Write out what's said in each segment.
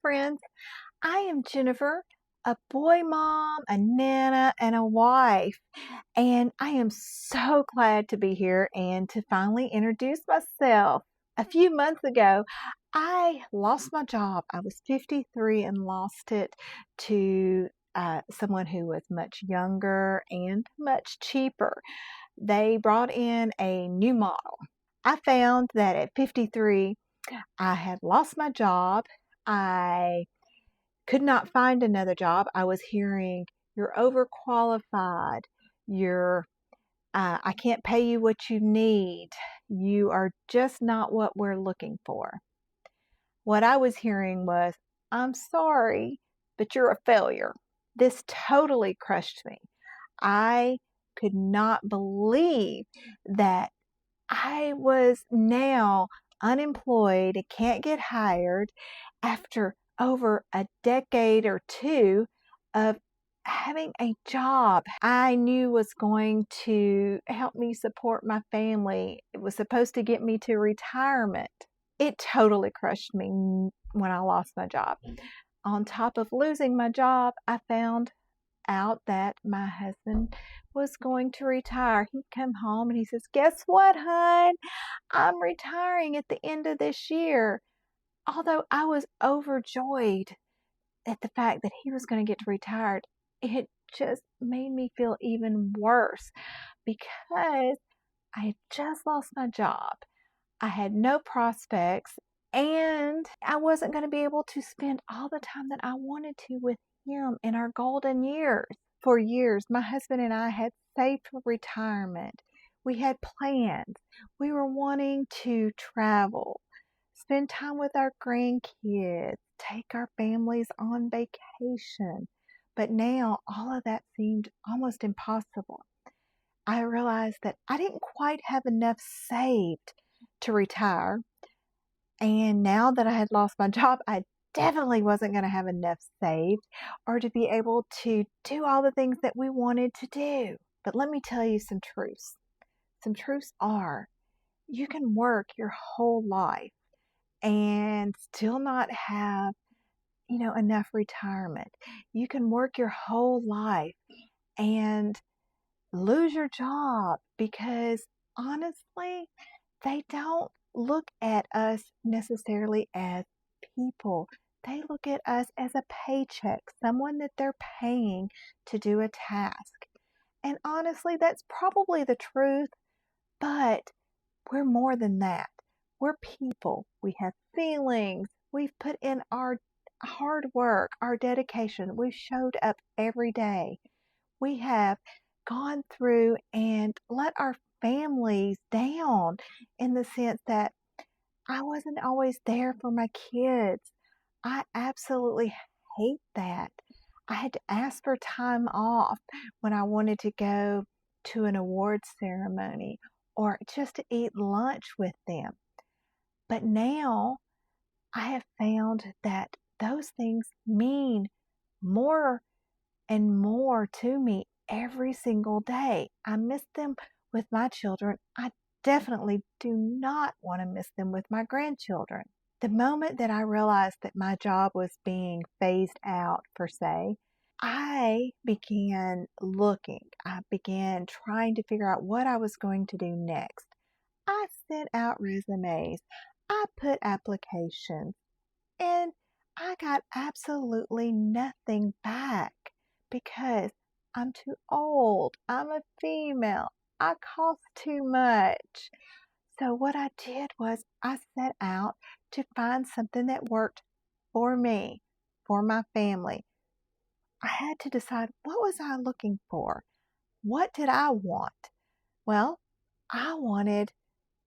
friends. I am Jennifer, a boy mom, a nana, and a wife. And I am so glad to be here and to finally introduce myself. A few months ago, I lost my job. I was 53 and lost it to someone who was much younger and much cheaper. They brought in a new model. I found that at 53, I had lost my job. I could not find another job. I was hearing, "You're overqualified. I can't pay you what you need. You are just not what we're looking for." What I was hearing was, "I'm sorry, but you're a failure." This totally crushed me. I could not believe that I was now unemployed and can't get hired after over a decade or two of having a job I knew was going to help me support my family. It was supposed to get me to retirement. It totally crushed me when I lost my job. On top of losing my job, I found out that my husband was going to retire. He'd come home and he says, "Guess what, hon? I'm retiring at the end of this year." Although I was overjoyed at the fact that he was going to get retired, it just made me feel even worse because I had just lost my job. I had no prospects and I wasn't going to be able to spend all the time that I wanted to with him in our golden years. For years, my husband and I had saved for retirement. We had plans. We were wanting to travel, spend time with our grandkids, take our families on vacation. But now all of that seemed almost impossible. I realized that I didn't quite have enough saved to retire. And now that I had lost my job, I definitely wasn't going to have enough saved or to be able to do all the things that we wanted to do. But let me tell you some truths. Some truths are you can work your whole life and still not have, enough retirement. You can work your whole life and lose your job because honestly, they don't look at us necessarily as people. They look at us as a paycheck, someone that they're paying to do a task. And honestly, that's probably the truth, but we're more than that. We're people. We have feelings. We've put in our hard work, our dedication. We've showed up every day. We have gone through and let our families down in the sense that I wasn't always there for my kids. I absolutely hate that. I had to ask for time off when I wanted to go to an awards ceremony or just to eat lunch with them. But now I have found that those things mean more and more to me every single day. I miss them with my children. I definitely do not want to miss them with my grandchildren. The moment that I realized that my job was being phased out, per se, I began looking. I began trying to figure out what I was going to do next. I sent out resumes. I put applications. And I got absolutely nothing back because I'm too old. I'm a female. I cost too much. So what I did was I set out to find something that worked for me, for my family. I had to decide, what was I looking for? What did I want? Well, I wanted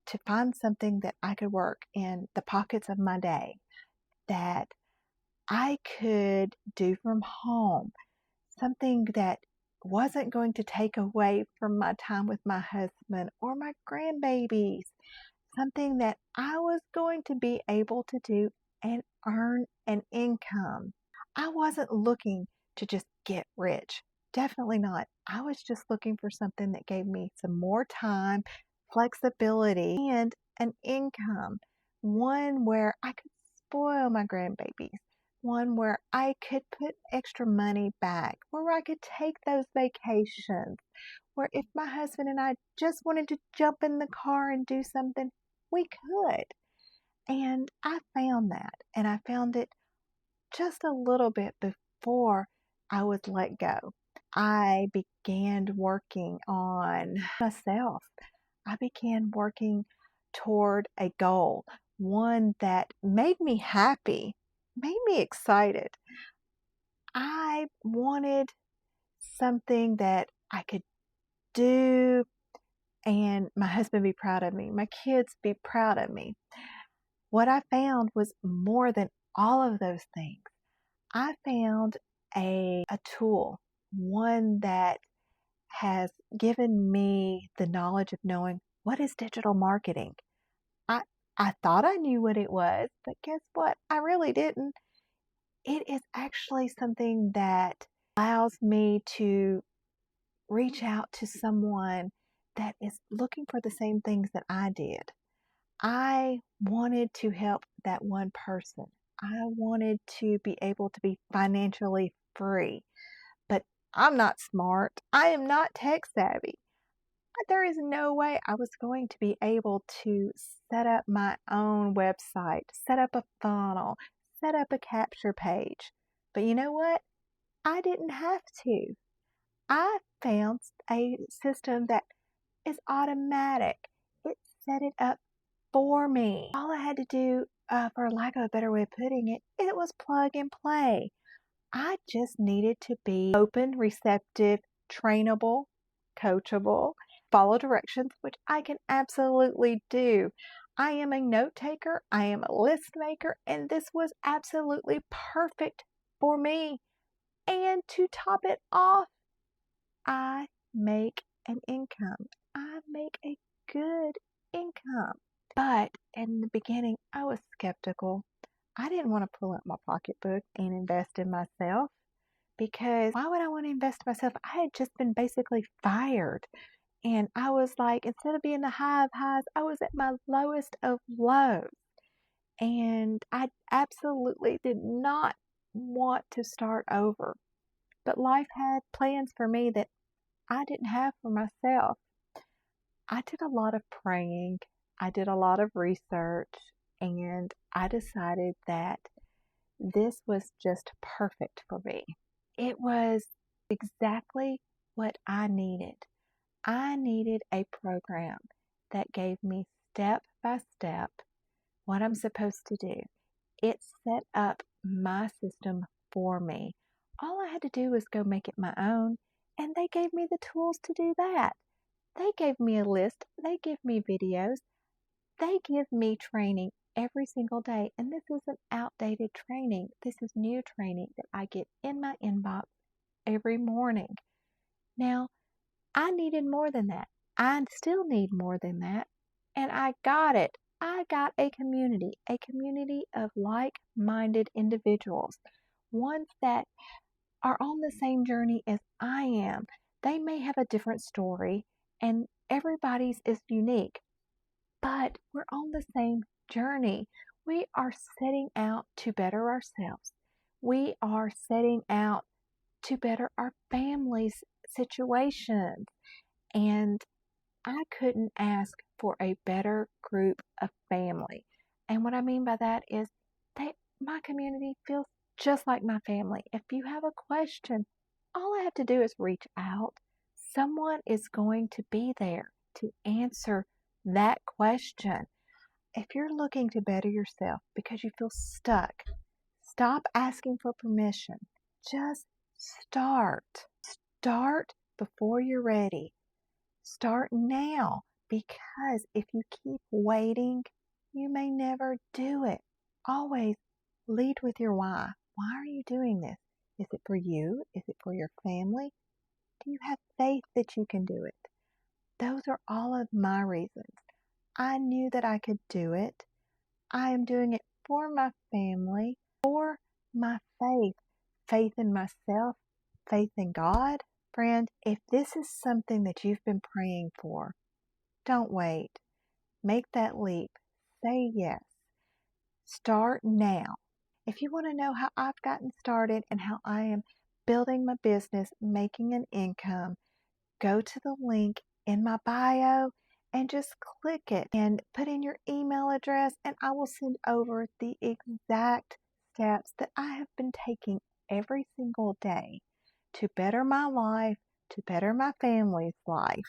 to find something that I could work in the pockets of my day, that I could do from home, something that wasn't going to take away from my time with my husband or my grandbabies, something that I was going to be able to do and earn an income. I wasn't looking to just get rich. Definitely not. I was just looking for something that gave me some more time, flexibility, and an income. One where I could spoil my grandbabies, one where I could put extra money back, where I could take those vacations, where if my husband and I just wanted to jump in the car and do something, we could. And I found that, and I found it just a little bit before I was let go. I began working on myself. I began working toward a goal, one that made me happy, made me excited. I wanted something that I could do and my husband be proud of me, my kids be proud of me. What I found was more than all of those things. I found a tool, one that has given me the knowledge of knowing what is digital marketing. I I thought I knew what it was, but guess what? I really didn't. It is actually something that allows me to reach out to someone that is looking for the same things that I did. I wanted to help that one person. I wanted to be able to be financially free, but I'm not smart. I am not tech savvy. There is no way I was going to be able to set up my own website, set up a funnel, set up a capture page. But you know what? I didn't have to. I found a system that is automatic. It set it up for me. All I had to do, for lack of a better way of putting it, it was plug and play. I just needed to be open, receptive, trainable, coachable, follow directions, which I can absolutely do. I am a note taker, I am a list maker, and this was absolutely perfect for me. And to top it off, I make an income. I make a good income. But in the beginning, I was skeptical. I didn't want to pull out my pocketbook and invest in myself because why would I want to invest in myself? I had just been basically fired. And I was like, instead of being the high of highs, I was at my lowest of lows. And I absolutely did not want to start over. But life had plans for me that I didn't have for myself. I did a lot of praying, I did a lot of research, and I decided that this was just perfect for me. It was exactly what I needed. I needed a program that gave me step by step what I'm supposed to do. It set up my system for me. All I had to do was go make it my own, and they gave me the tools to do that. They gave me a list, they give me videos, they give me training every single day. And this isn't outdated training. This is new training that I get in my inbox every morning. Now, I needed more than that. I still need more than that. And I got it. I got a community of like-minded individuals, ones that are on the same journey as I am. They may have a different story, and everybody's is unique, but we're on the same journey. We are setting out to better ourselves. We are setting out to better our family's situations. And I couldn't ask for a better group of family. And what I mean by that is my community feels just like my family. If you have a question, all I have to do is reach out. Someone is going to be there to answer that question. If you're looking to better yourself because you feel stuck, stop asking for permission. Just start. Start before you're ready. Start now, because if you keep waiting, you may never do it. Always lead with your why. Why are you doing this? Is it for you? Is it for your family? Do you have faith that you can do it? Those are all of my reasons. I knew that I could do it. I am doing it for my family, for my faith. Faith in myself, faith in God. Friend, if this is something that you've been praying for, don't wait. Make that leap. Say yes. Start now. If you want to know how I've gotten started and how I am building my business, making an income, go to the link in my bio and just click it and put in your email address, and I will send over the exact steps that I have been taking every single day to better my life, to better my family's life.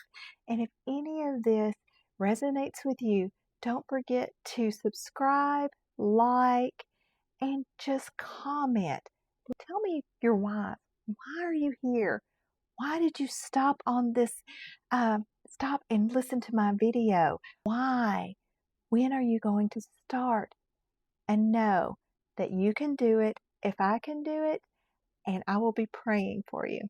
And if any of this resonates with you, don't forget to subscribe, like, and just comment. Tell me your why. Why are you here? Why did you stop on this? Stop and listen to my video. Why? When are you going to start? And know that you can do it if I can do it, and I will be praying for you.